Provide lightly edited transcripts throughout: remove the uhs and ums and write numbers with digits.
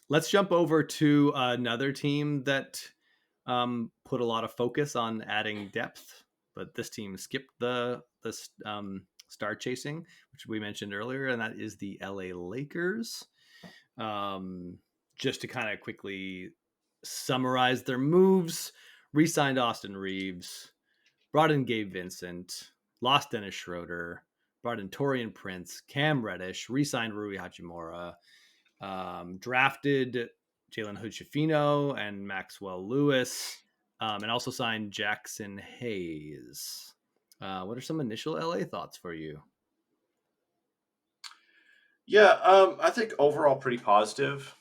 Let's jump over to another team that put a lot of focus on adding depth, but this team skipped the star chasing, which we mentioned earlier, and that is the LA Lakers. Um, just to kind of quickly summarize their moves, re-signed Austin Reeves, brought in Gabe Vincent, lost Dennis Schroeder, brought in Torian Prince, Cam Reddish, re-signed Rui Hachimura, drafted Jalen Hood-Schifino and Maxwell Lewis, and also signed Jackson Hayes. What are some initial LA thoughts for you? Yeah, I think overall pretty positive.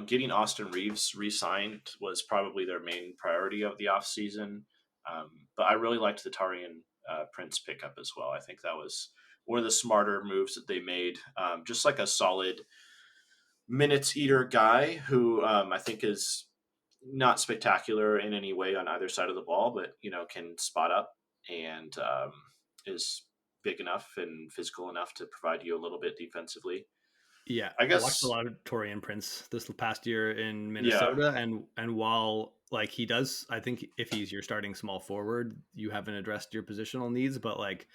Getting Austin Reeves re-signed was probably their main priority of the offseason. But I really liked the Tarian Prince pickup as well. I think that was one of the smarter moves that they made. Just like a solid minutes eater guy who I think is not spectacular in any way on either side of the ball, but can spot up and is big enough and physical enough to provide you a little bit defensively. Yeah, I I watched a guess, lot of Torian Prince this past year in yeah, Minnesota, and while like he does, I think if he's your starting small forward, you haven't addressed your positional needs. But like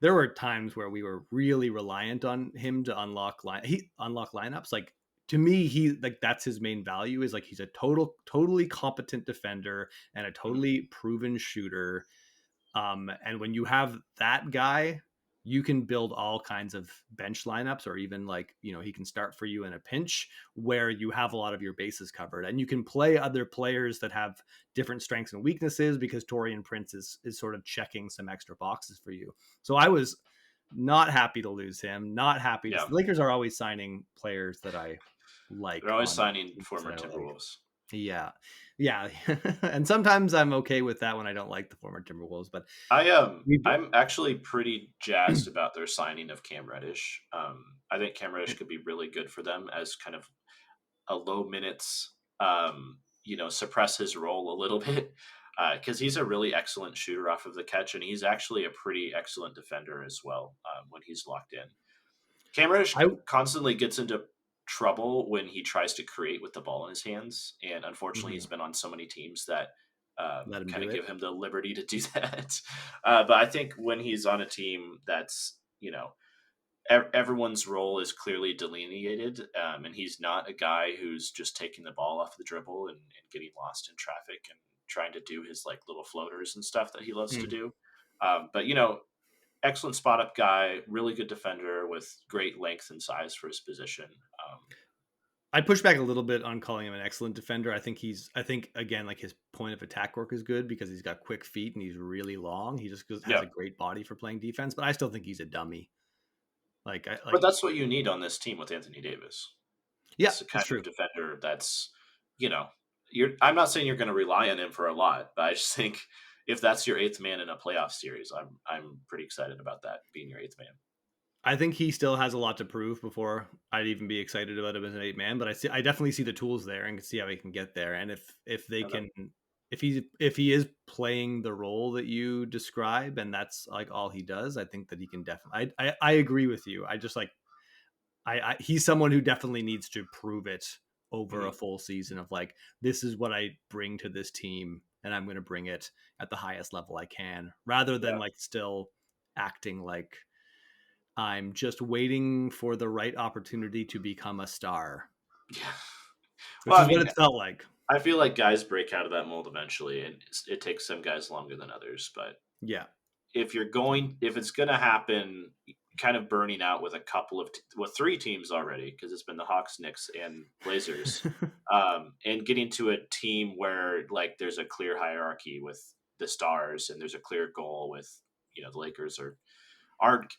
there were times where we were really reliant on him to unlock lineups. Like to me, he like that's his main value is like he's a totally competent defender and a mhm, totally proven shooter. And when you have that guy, you can build all kinds of bench lineups, or even like, he can start for you in a pinch where you have a lot of your bases covered. And you can play other players that have different strengths and weaknesses because Torian Prince is sort of checking some extra boxes for you. So I was not happy to lose him, not happy to. yeah, The Lakers are always signing players that I they're like always on signing teams that former I like. Timberwolves. Yeah. Yeah. And sometimes I'm okay with that when I don't like the former Timberwolves, but we I'm actually pretty jazzed about their signing of Cam Reddish. I think Cam Reddish could be really good for them as kind of a low minutes, suppress his role a little bit because he's a really excellent shooter off of the catch, and he's actually a pretty excellent defender as well when he's locked in. Cam Reddish I constantly gets into trouble when he tries to create with the ball in his hands, and unfortunately, he's Mhm. been on so many teams that Let him kind do of it. give him the liberty to do that. But I think when he's on a team that's everyone's role is clearly delineated, and he's not a guy who's just taking the ball off the dribble and getting lost in traffic and trying to do his like little floaters and stuff that he loves to Mm. do. But excellent spot up guy, really good defender with great length and size for his position. Um, I'd push back a little bit on calling him an excellent defender. I think again, like his point of attack work is good because he's got quick feet and he's really long. He just has yeah, a great body for playing defense, but I still think he's a dummy. Like I but like that's what you need on this team with Anthony Davis. Yeah, It's the kind it's of true. defender that's you know I'm not saying you're going to rely on him for a lot, but I just think if that's your eighth man in a playoff series, I'm pretty excited about that being your eighth man. I think he still has a lot to prove before I'd even be excited about him as an 8 man. But I definitely see the tools there and can see how he can get there. And if they Okay. can, if he is playing the role that you describe, and that's like all he does, I think that he can definitely. I agree with you. I just like he's someone who definitely needs to prove it over a Mhm. full season of like this is what I bring to this team, and I'm going to bring it at the highest level I can, rather than Yeah. like still acting like I'm just waiting for the right opportunity to become a star, Yeah. which Well, is I what mean, it felt like. I feel like guys break out of that mold eventually, and it takes some guys longer than others. But Yeah. if it's going to happen, kind of burning out with with three teams already, because it's been the Hawks, Knicks, and Blazers, and getting to a team where like there's a clear hierarchy with the stars, and there's a clear goal with the Lakers are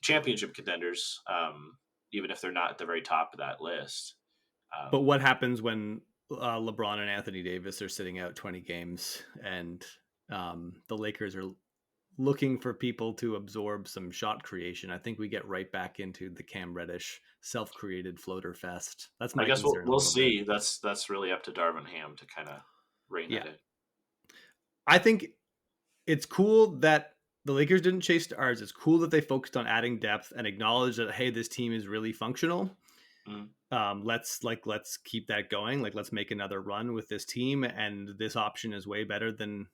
championship contenders, even if they're not at the very top of that list. But Um, what happens when LeBron and Anthony Davis are sitting out 20 games and the Lakers are looking for people to absorb some shot creation? I think we get right back into the Cam Reddish self-created floater fest. That's I my guess concern a we'll little bit. see. That's really up to Darvin Ham to kind of rein that Yeah. in. I think it's cool that the Lakers didn't chase stars. It's cool that they focused on adding depth and acknowledged that, hey, this team is really functional. Mhm. let's keep that going. Like let's make another run with this team, and this option is way better than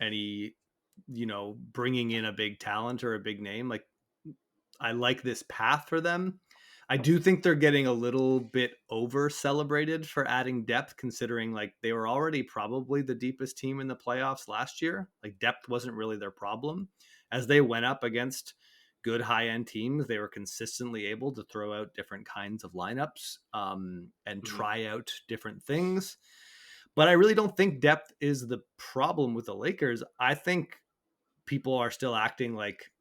any, bringing in a big talent or a big name. Like I like this path for them. I do think they're getting a little bit over celebrated for adding depth, considering like they were already probably the deepest team in the playoffs last year. Like depth wasn't really their problem. As they went up against good high end teams, they were consistently able to throw out different kinds of lineups, and Hmm. try out different things. But I really don't think depth is the problem with the Lakers. I think people are still acting like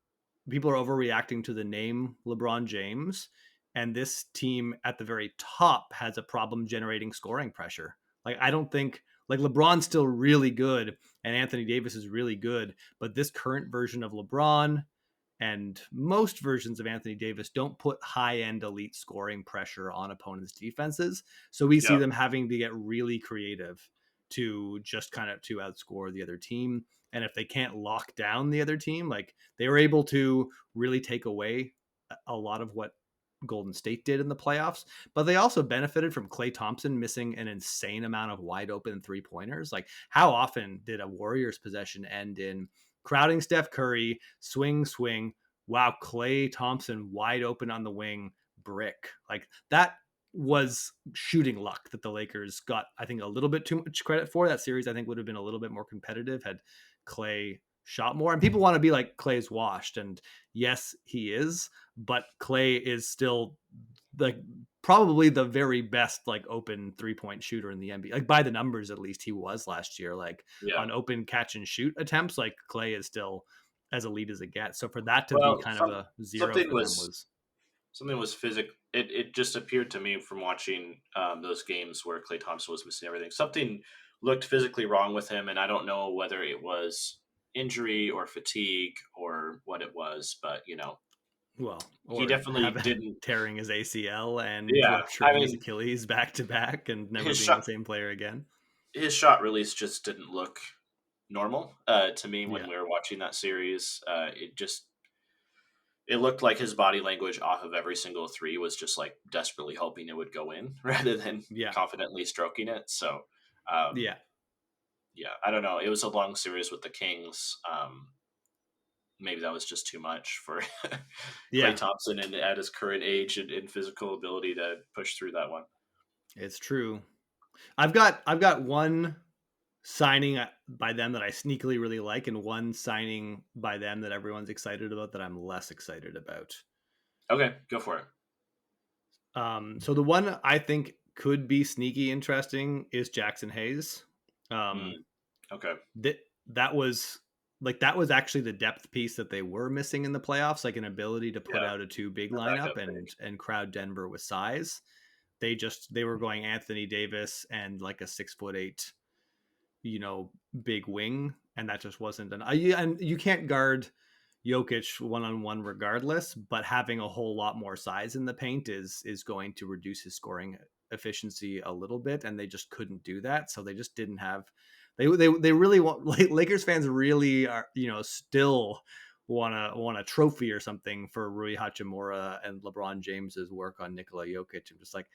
people are overreacting to the name LeBron James, and this team at the very top has a problem generating scoring pressure. Like I don't think like LeBron's still really good and Anthony Davis is really good, but this current version of LeBron and most versions of Anthony Davis don't put high-end elite scoring pressure on opponents' defenses. So we see Yeah. them having to get really creative to just kind of to outscore the other team. And if they can't lock down the other team, like they were able to really take away a lot of what Golden State did in the playoffs, but they also benefited from Klay Thompson missing an insane amount of wide open three pointers. Like, how often did a Warriors possession end in crowding Steph Curry, swing, swing? Wow, Klay Thompson wide open on the wing, brick. Like, that was shooting luck that the Lakers got, I think, a little bit too much credit for. That series, I think, would have been a little bit more competitive had Klay shot more. And people want to be like, Klay's washed. And yes, he is, but Klay is still like probably the very best like open 3-point shooter in the NBA. Like by the numbers, at least he was last year. Like Yeah. on open catch and shoot attempts, like Klay is still as elite as it gets. So for that to be Well, kind of a zero something for them was was something was physic. It just appeared to me from watching those games where Klay Thompson was missing everything. Something looked physically wrong with him, and I don't know whether it was injury or fatigue or what it was, but well, he or definitely have didn't. tearing his ACL and Yeah, I rupturing his mean, Achilles back to back and never his being the shot same player again. his shot release just didn't look normal to me when Yeah. we were watching that series. It looked like his body language off of every single three was just like desperately hoping it would go in rather than Yeah. confidently stroking it. So, um, Yeah. yeah, I don't know. It was a long series with the Kings. Maybe that was just too much for Clay Yeah. Thompson and at his current age and physical ability to push through that one. It's true. I've got one signing by them that I sneakily really like, and one signing by them that everyone's excited about that I'm less excited about. Okay, go for it. So the one I think could be sneaky interesting is Jackson Hayes. Um, Mm, okay. that that was that was actually the depth piece that they were missing in the playoffs, like an ability to put Yeah, out a two big a lineup backup big. and crowd Denver with size. They were going Anthony Davis and like a 6'8", big wing, and that just wasn't and you can't guard Jokic one on one regardless, but having a whole lot more size in the paint is going to reduce his scoring efficiency a little bit, and they just couldn't do that, so they just didn't have they really want like Lakers fans really are still want a trophy or something for Rui Hachimura and LeBron James's work on Nikola Jokic. I'm just like,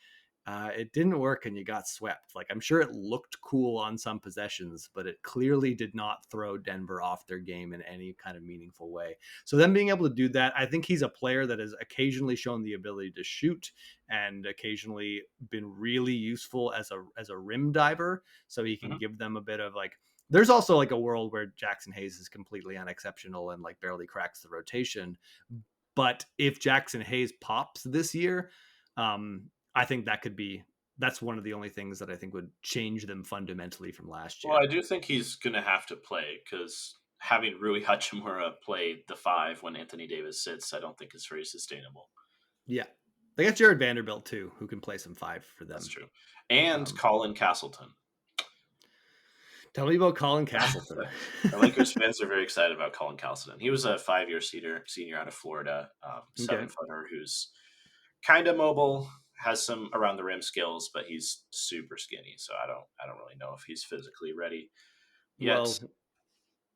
it didn't work and you got swept. Like I'm sure it looked cool on some possessions, but it clearly did not throw Denver off their game in any kind of meaningful way. So them being able to do that, I think he's a player that has occasionally shown the ability to shoot and occasionally been really useful as a rim diver. So he can Mhm. give them a bit of like. There's also like a world where Jackson Hayes is completely unexceptional and like barely cracks the rotation. But if Jackson Hayes pops this year, I think that's one of the only things that I think would change them fundamentally from last Well, I year. do think he's going to have to play because having Rui Hachimura play the five when Anthony Davis sits, I don't think is very sustainable. Yeah. They got Jared Vanderbilt too, who can play some five for That's them. true. And Um, Colin Castleton. Tell me about Colin Castleton. The Lakers fans are very excited about Colin Castleton. He was a 5-year senior out of Florida, Okay. 7-footer who's kind of mobile, has some around the rim skills, but he's super skinny. So I don't really know if he's physically ready yet. Well,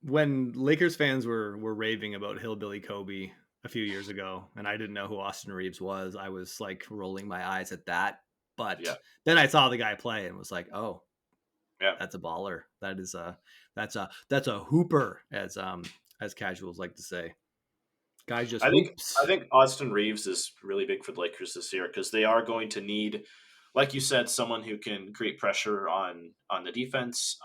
when Lakers fans were raving about Hillbilly Kobe a few years ago, and I didn't know who Austin Reeves was, I was like rolling my eyes at that. But Yeah, then I saw the guy play and was like, oh, yeah. that's a baller. That is that's a hooper, as casuals like to say. Guy just I hoops. think Austin Reeves is really big for the Lakers this year because they are going to need, like you said, someone who can create pressure on the defense,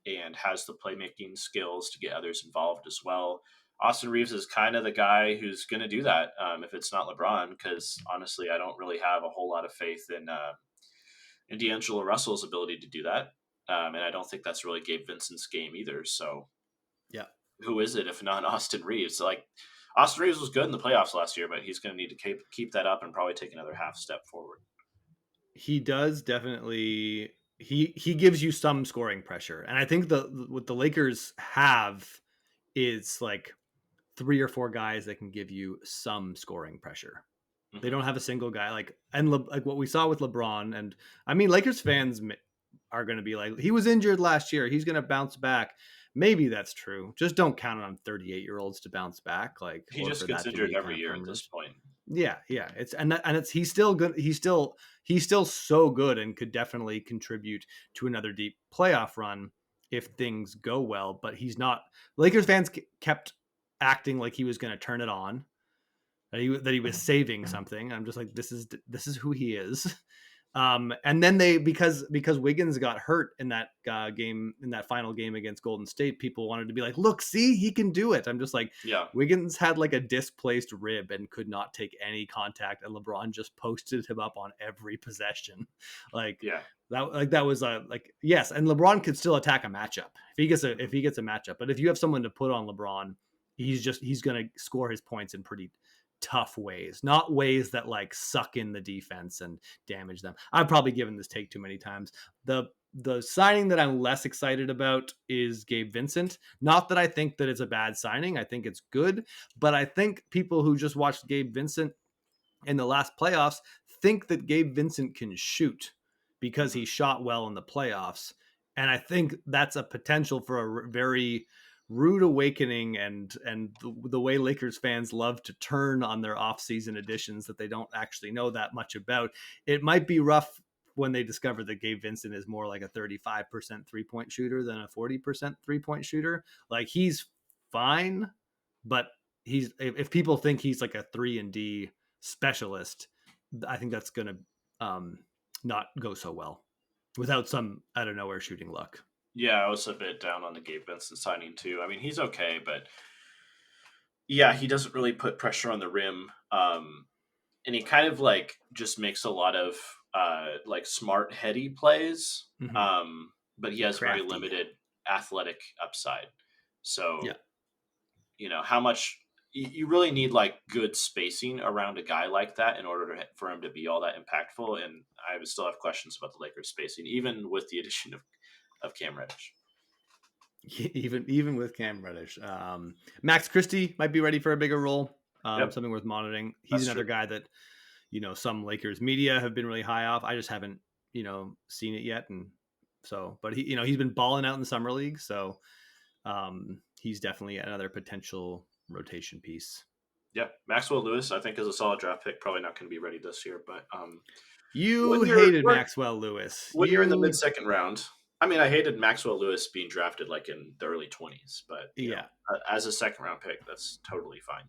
and has the playmaking skills to get others involved as well. Austin Reeves is kind of the guy who's going to do that, if it's not LeBron, because honestly, I don't really have a whole lot of faith in D'Angelo Russell's ability to do that, and I don't think that's really Gabe Vincent's game either. So Yeah. who is it if not Austin Reeves? Like Austin Reeves was good in the playoffs last year, but he's going to need to keep that up and probably take another half step forward. He does definitely he gives you some scoring pressure. And I think the what the Lakers have is like three or four guys that can give you some scoring pressure. They Hmm. don't have a single guy like what we saw with LeBron. And I mean, Lakers fans are going to be like, he was injured last year, he's going to bounce back. Maybe that's true. Just don't count on 38-year-olds to bounce back, like, He or just for gets that to injured be kind every of year at this permanent. point. Yeah, yeah. It's he's still good. He's still so good and could definitely contribute to another deep playoff run if things go well. But he's not. Lakers fans kept acting like he was going to turn it on, that he was saving something. I'm just like, this is who he is. And then they because Wiggins got hurt in that game, in that final game against Golden State, people wanted to be like, look, see, he can do it. I'm just like, Yeah, Wiggins had like a displaced rib and could not take any contact, and LeBron just posted him up on every possession. Like yeah, that was like, yes, and LeBron could still attack a matchup if hmm, he gets a matchup. But if you have someone to put on LeBron, he's gonna score his points in pretty tough ways, not ways that like suck in the defense and damage them. I've probably given this take too many times. The signing that I'm less excited about is Gabe Vincent. Not that I think that it's a bad signing. I think it's good, but I think people who just watched Gabe Vincent in the last playoffs think that Gabe Vincent can shoot because hmm, he shot well in the playoffs. And I think that's a potential for a very rude awakening, and the way Lakers fans love to turn on their offseason additions that they don't actually know that much about. It might be rough when they discover that Gabe Vincent is more like a 35% three-point shooter than a 40% three-point shooter. Like, he's fine, but he's if people think he's like a 3 and D specialist, I think that's going to not go so well without some out of nowhere shooting luck. yeah. I was a bit down on the Gabe Vincent signing too. I mean, he's okay, but yeah, he doesn't really put pressure on the rim, and he kind of like just makes a lot of like smart, heady plays. Mm-hmm. But he has very Crafty. limited athletic upside. Yeah. So how much you really need like good spacing around a guy like that in order for him to be all that impactful. And I would still have questions about the Lakers spacing, even with the addition of Cam Reddish. Even with Cam Reddish, Max Christie might be ready for a bigger role. Yep, Something worth monitoring. He's that's true. another guy that some Lakers media have been really high off. I just haven't seen it yet, and so, but he's been balling out in the summer league, so he's definitely another potential rotation piece. Yeah, Maxwell Lewis, I think, is a solid draft pick. Probably not going to be ready this year, but You when you're hated Maxwell Lewis. when you're in the mid You second round, I mean, I hated Maxwell Lewis being drafted like in the early 20s, but Yeah, as a second round pick, that's totally fine.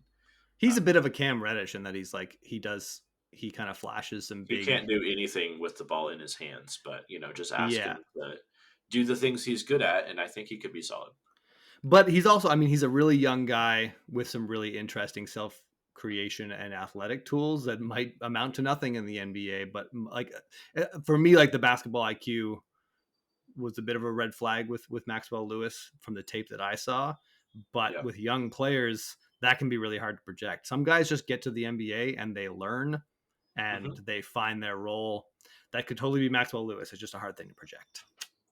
he's Uh, a bit of a Cam Reddish in that he's like he kind of flashes some he big. can't do anything with the ball in his hands, but just ask Yeah, him to do the things he's good at, and I think he could be solid. but he's also, I mean, he's a really young guy with some really interesting self creation and athletic tools that might amount to nothing in the NBA. But like for me, like the basketball IQ was a bit of a red flag with Maxwell Lewis from the tape that I saw. But Yeah. with young players, that can be really hard to project. Some guys just get to the NBA and they learn Hmm. and they find their role. That could totally be Maxwell Lewis. It's just a hard thing to project.